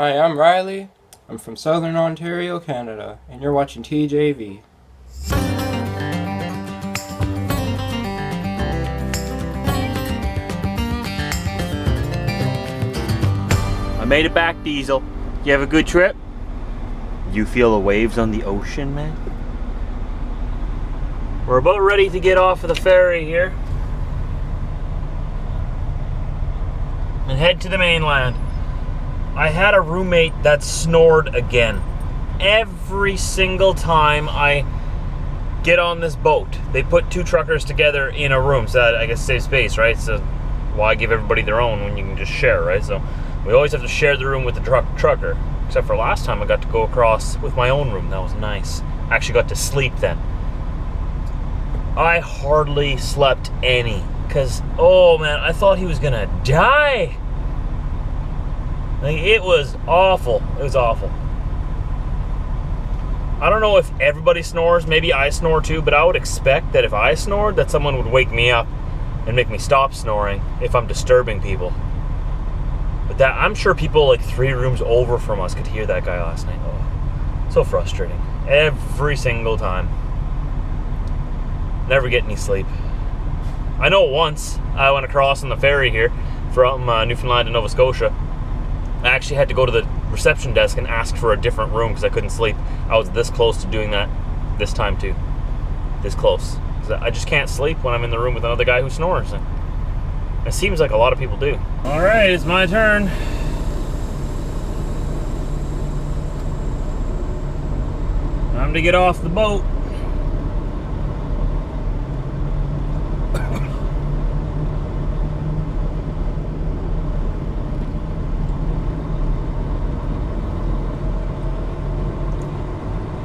Hi, I'm Riley. I'm from Southern Ontario, Canada, and you're watching TJV. I made it back, Diesel. You have a good trip? You feel the waves on the ocean, man? We're about ready to get off of the ferry here and head to the mainland. I had a roommate that snored again. Every single time I get on this boat, they put two truckers together in a room, so that I guess saves space, right? So why give everybody their own when you can just share, right? So we always have to share the room with the trucker. Except for last time I got to go across with my own room. That was nice. I actually got to sleep then. I hardly slept any, because, oh man, I thought he was gonna die. Like, it was awful. It was awful. I don't know if everybody snores. Maybe I snore too, but I would expect that if I snored, that someone would wake me up and make me stop snoring if I'm disturbing people. But that, I'm sure people like 3 rooms over from us could hear that guy last night. Oh, so frustrating. Every single time. Never get any sleep. I know once I went across on the ferry here from Newfoundland to Nova Scotia. I actually had to go to the reception desk and ask for a different room because I couldn't sleep. I was this close to doing that this time too. This close. I just can't sleep when I'm in the room with another guy who snores. It seems like a lot of people do. All right, it's my turn. Time to get off the boat.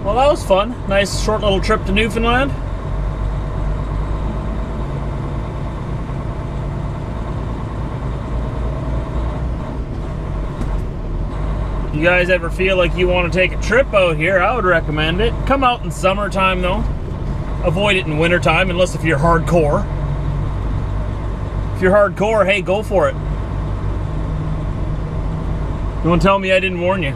Well, that was fun. Nice short little trip to Newfoundland. If you guys ever feel like you want to take a trip out here, I would recommend it. Come out in summertime though. Avoid it in wintertime, unless if you're hardcore. If you're hardcore, hey, go for it. Don't tell me I didn't warn you.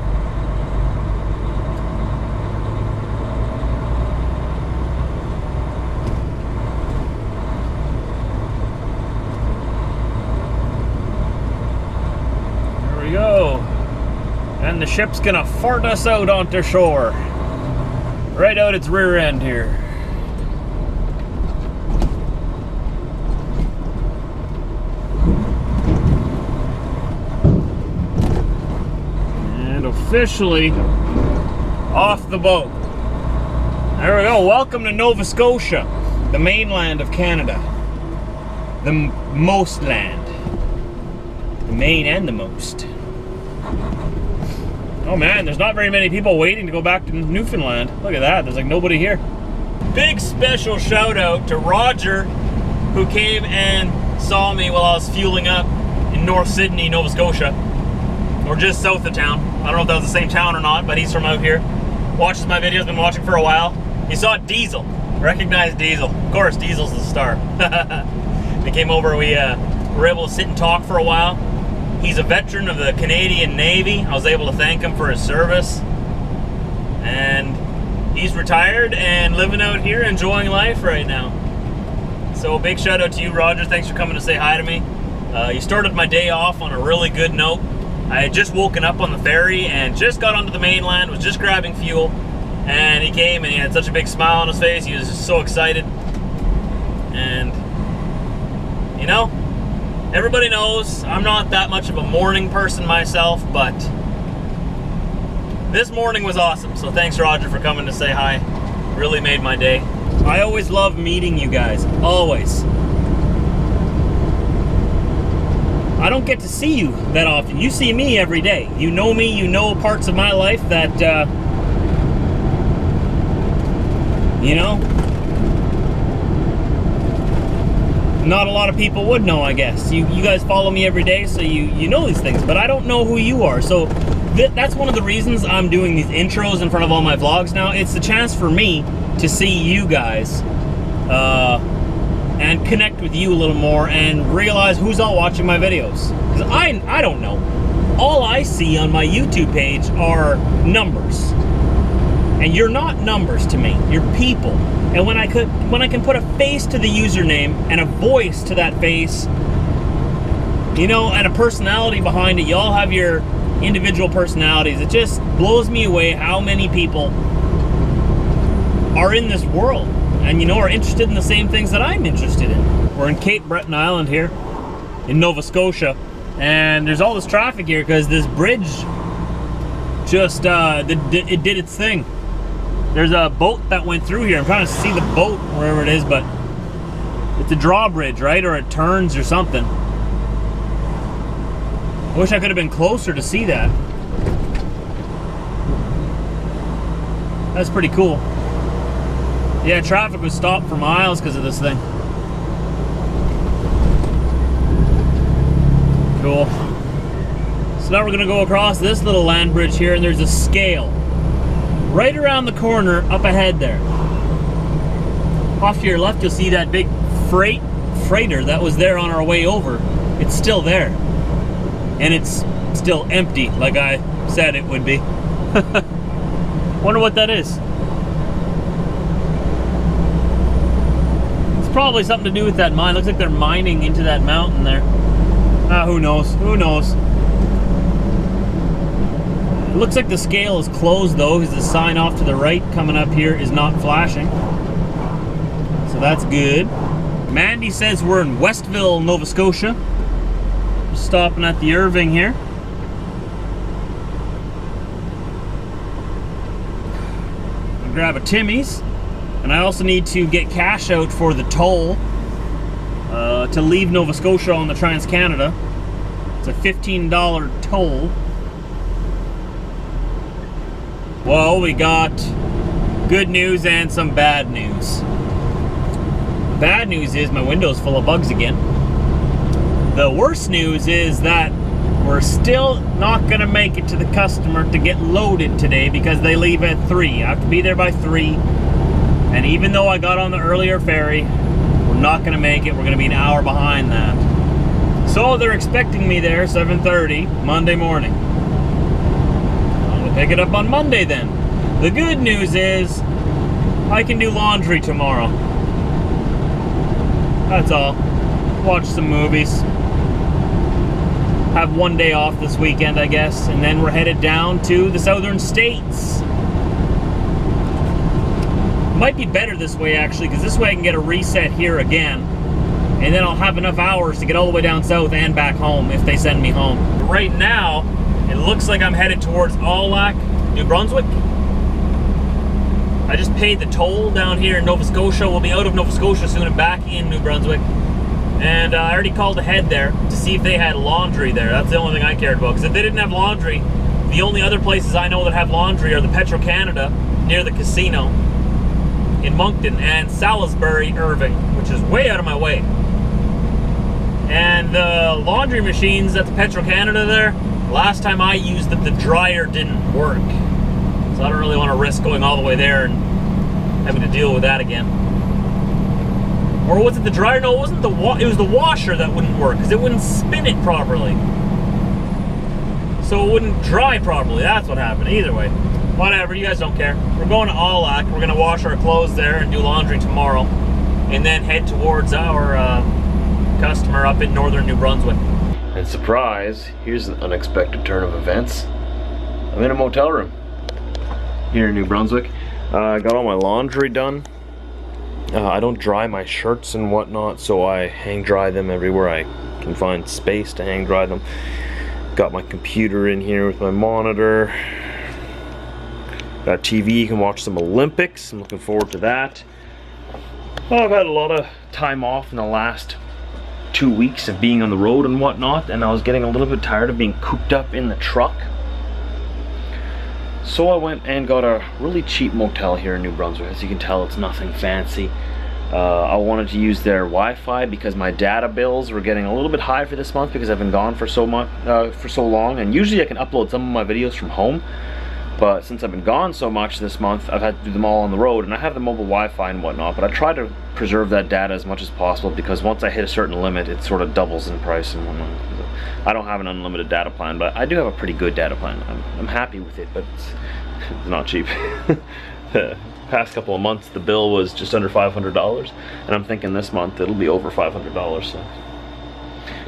There we go. And the ship's gonna fart us out onto shore. Right out its rear end here. And officially off the boat. There we go. Welcome to Nova Scotia, the mainland of Canada. The most land. The main and the most. Oh man, there's not very many people waiting to go back to Newfoundland. Look at that, there's like nobody here. Big special shout out to Roger, who came and saw me while I was fueling up in North Sydney, Nova Scotia. Or just south of town. I don't know if that was the same town or not, but he's from out here. Watches my videos, been watching for a while. He saw Diesel, recognized Diesel. Of course, Diesel's the star. He came over, we were able to sit and talk for a while. He's a veteran of the Canadian Navy. I was able to thank him for his service. And he's retired and living out here, enjoying life right now. So a big shout out to you, Roger. Thanks for coming to say hi to me. You started my day off on a really good note. I had just woken up on the ferry and just got onto the mainland, was just grabbing fuel. And he came and he had such a big smile on his face. He was just so excited. And, you know, everybody knows I'm not that much of a morning person myself, but this morning was awesome. So thanks, Roger, for coming to say hi. Really made my day. I always love meeting you guys. Always. I don't get to see you that often. You see me every day. You know me, you know parts of my life that, you know, not a lot of people would know, I guess. You guys follow me every day, so you know these things, but I don't know who you are. So that's one of the reasons I'm doing these intros in front of all my vlogs now. It's the chance for me to see you guys and connect with you a little more and realize who's all watching my videos. Because I don't know. all I see on my YouTube page are numbers. And you're not numbers to me, you're people. And when I can put a face to the username and a voice to that face, you know, and a personality behind it, you all have your individual personalities. It just blows me away how many people are in this world and, you know, are interested in the same things that I'm interested in. We're in Cape Breton Island here in Nova Scotia, and there's all this traffic here because this bridge just it did its thing. There's a boat that went through here. I'm trying to see the boat wherever it is, but it's a drawbridge, right? Or it turns or something. I wish I could have been closer to see that. That's pretty cool. Yeah, traffic was stopped for miles because of this thing. Cool. So now we're gonna go across this little land bridge here, and there's a scale right around the corner up ahead there. Off to your left, you'll see that big freighter that was there on our way over. It's still there. And it's still empty, like I said it would be. Wonder what that is. It's probably something to do with that mine. Looks like they're mining into that mountain there. Who knows? Who knows? It looks like the scale is closed though, because the sign off to the right coming up here is not flashing. So that's good. Mandy says we're in Westville, Nova Scotia. Just stopping at the Irving here. I'll grab a Timmy's. And I also need to get cash out for the toll to leave Nova Scotia on the Trans-Canada. It's a $15 toll. Well, we got good news and some bad news. The bad news is my window's full of bugs again. The worst news is that we're still not gonna make it to the customer to get loaded today because they leave at 3. I have to be there by 3. And even though I got on the earlier ferry, we're not gonna make it. We're gonna be an hour behind that. So they're expecting me there 7:30 Monday morning. I'll pick it up on Monday then. The good news is I can do laundry tomorrow. That's all. Watch some movies. Have one day off this weekend, I guess, and then we're headed down to the southern states. Might be better this way actually, because this way I can get a reset here again, and then I'll have enough hours to get all the way down south and back home if they send me home. Right now, it looks like I'm headed towards Aulac, New Brunswick. I just paid the toll down here in Nova Scotia. We'll be out of Nova Scotia soon and back in New Brunswick. And I already called ahead there to see if they had laundry there. That's the only thing I cared about, because if they didn't have laundry, the only other places I know that have laundry are the Petro-Canada near the casino in Moncton and Salisbury, Irving, which is way out of my way. And the laundry machines at the Petro-Canada there, last time I used them, the dryer didn't work. So I don't really want to risk going all the way there and having to deal with that again. Or was it the dryer? No, it wasn't it was the washer that wouldn't work, because it wouldn't spin it properly. So it wouldn't dry properly. That's what happened. Either way. Whatever, you guys don't care. We're going to Aulac. We're going to wash our clothes there and do laundry tomorrow. And then head towards our customer up in northern New Brunswick. And surprise, here's an unexpected turn of events. I'm in a motel room here in New Brunswick. I got all my laundry done. I don't dry my shirts and whatnot, so I hang dry them everywhere I can find space to hang dry them. Got my computer in here with my monitor. Got a TV, you can watch some Olympics. I'm looking forward to that. Well, I've had a lot of time off in the last 2 weeks of being on the road and whatnot, and I was getting a little bit tired of being cooped up in the truck. So I went and got a really cheap motel here in New Brunswick. As you can tell, it's nothing fancy. I wanted to use their Wi-Fi because my data bills were getting a little bit high for this month because I've been gone for so long, and usually I can upload some of my videos from home. But since I've been gone so much this month, I've had to do them all on the road, and I have the mobile Wi-Fi and whatnot, but I try to preserve that data as much as possible, because once I hit a certain limit, it sort of doubles in price and whatnot. I don't have an unlimited data plan, but I do have a pretty good data plan. I'm happy with it, but it's not cheap. The past couple of months, the bill was just under $500, and I'm thinking this month it'll be over $500, so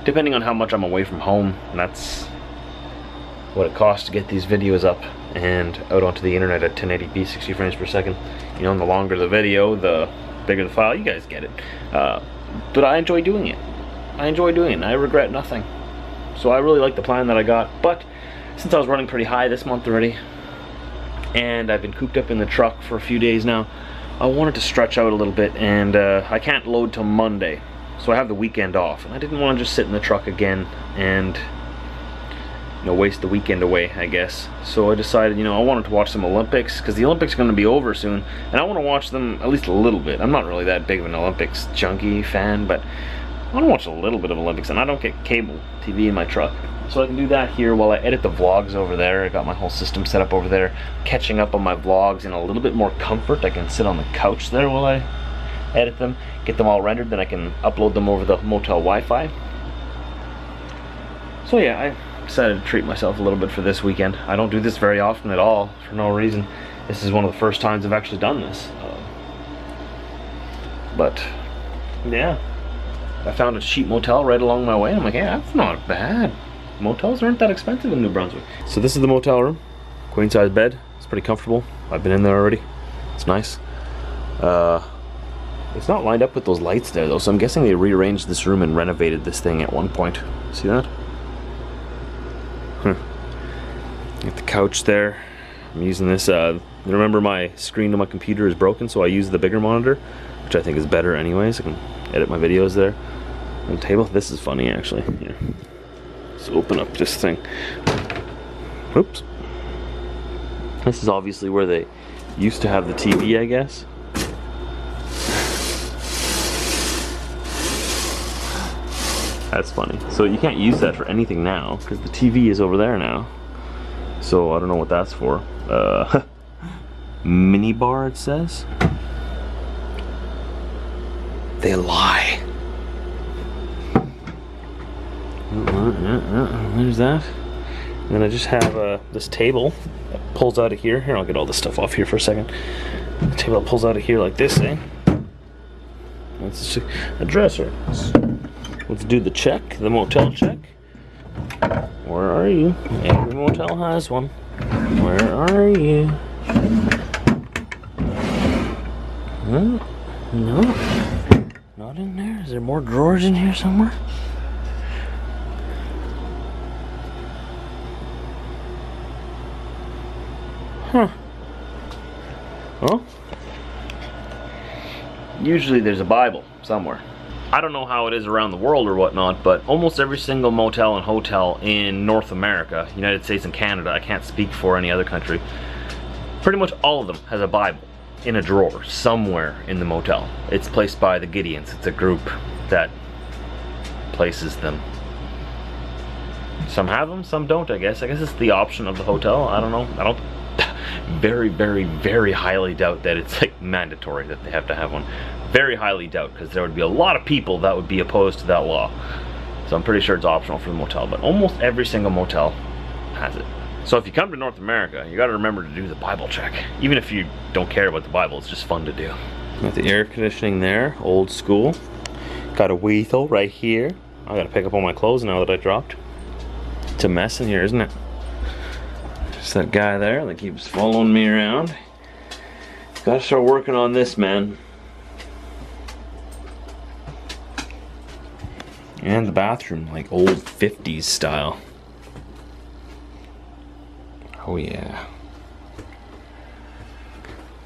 depending on how much I'm away from home, and that's what it costs to get these videos up and out onto the internet at 1080p 60 frames per second. You know, and the longer the video, the bigger the file. You guys get it. But I enjoy doing it. I enjoy doing it, and I regret nothing. So I really like the plan that I got. But since I was running pretty high this month already, and I've been cooped up in the truck for a few days now, I wanted to stretch out a little bit, and I can't load till Monday, so I have the weekend off, and I didn't want to just sit in the truck again and, you know, waste the weekend away, I guess. So I decided, you know, I wanted to watch some Olympics, because the Olympics are going to be over soon, and I want to watch them at least a little bit. I'm not really that big of an Olympics junkie fan, but I want to watch a little bit of Olympics, and I don't get cable TV in my truck. So I can do that here while I edit the vlogs over there. I got my whole system set up over there, catching up on my vlogs in a little bit more comfort. I can sit on the couch there while I edit them, get them all rendered, then I can upload them over the motel Wi-Fi. So yeah, I decided to treat myself a little bit for this weekend. I don't do this very often at all, for no reason. This is one of the first times I've actually done this. But yeah, I found a cheap motel right along my way. I'm like, yeah, that's not bad. Motels aren't that expensive in New Brunswick. So this is the motel room. Queen size bed. It's pretty comfortable. I've been in there already. It's nice. It's not lined up with those lights there though, so I'm guessing they rearranged this room and renovated this thing at one point. See that? Got the couch there. I'm using this. Remember, my screen on my computer is broken, so I use the bigger monitor, which I think is better anyways. I can edit my videos there. On the table. This is funny actually. Yeah. Let's open up this thing. Oops. This is obviously where they used to have the TV, I guess. That's funny. So you can't use that for anything now, because the TV is over there now. So I don't know what that's for. Mini bar, it says. They lie. There's that. And then I just have this table that pulls out of here. Here, I'll get all this stuff off here for a second. The table that pulls out of here like this, eh? That's a dresser. Let's do the check, the motel check. Where are you? Every motel has one. Where are you? No, not in there. Is there more drawers in here somewhere? Huh. Well, usually there's a Bible somewhere. I don't know how it is around the world or whatnot, but almost every single motel and hotel in North America, United States and Canada, I can't speak for any other country, pretty much all of them has a Bible in a drawer somewhere in the motel. It's placed by the Gideons. It's a group that places them. Some have them, some don't, I guess. I guess it's the option of the hotel. I don't know. I don't very, very, very highly doubt that it's like mandatory that they have to have one. Very highly doubt, because there would be a lot of people that would be opposed to that law. So I'm pretty sure it's optional for the motel, but almost every single motel has it. So if you come to North America, you got to remember to do the Bible check. Even if you don't care about the Bible, it's just fun to do. Got the air conditioning there, old school. Got a weasel right here. I got to pick up all my clothes now that I dropped. It's a mess in here, isn't it? Just that guy there that keeps following me around. Got to start working on this, man. And the bathroom, like old 50s style. Oh yeah.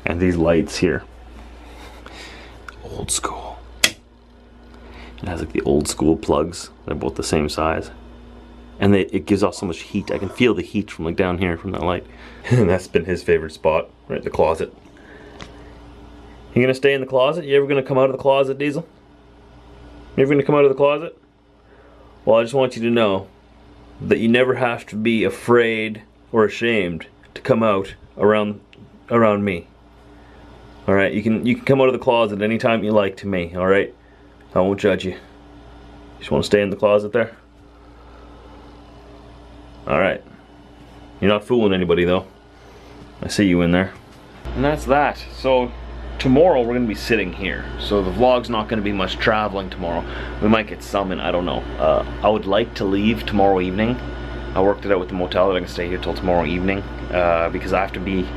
And these lights here. Old school. It has like the old school plugs. They're both the same size. And it gives off so much heat. I can feel the heat from like down here from that light. And that's been his favorite spot, right in the closet. You gonna stay in the closet? You ever gonna come out of the closet, Diesel? You ever gonna come out of the closet? Well, I just want you to know that you never have to be afraid or ashamed to come out around me. All right, you can come out of the closet anytime you like to me. All right, I won't judge you. Just want to stay in the closet there. All right, you're not fooling anybody though. I see you in there. And that's that. So tomorrow we're gonna be sitting here. So the vlog's not gonna be much traveling tomorrow. We might get some in, I don't know. I would like to leave tomorrow evening. I worked it out with the motel that I can stay here till tomorrow evening because I have to be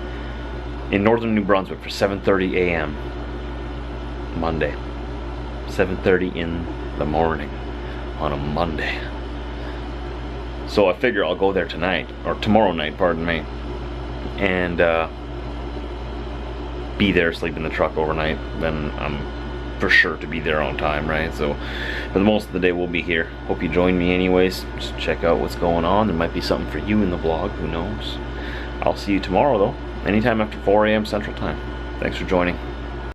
in northern New Brunswick for 7:30 a.m. Monday. 7:30 in the morning on a Monday. So I figure I'll go there tonight, or tomorrow night, pardon me, and be there, sleep in the truck overnight. Then I'm for sure to be there on time, right? So for the most of the day we'll be here. Hope you join me anyways. Just check out what's going on. There might be something for you in the vlog, who knows. I'll see you tomorrow though, anytime after 4 a.m. Central Time. Thanks for joining.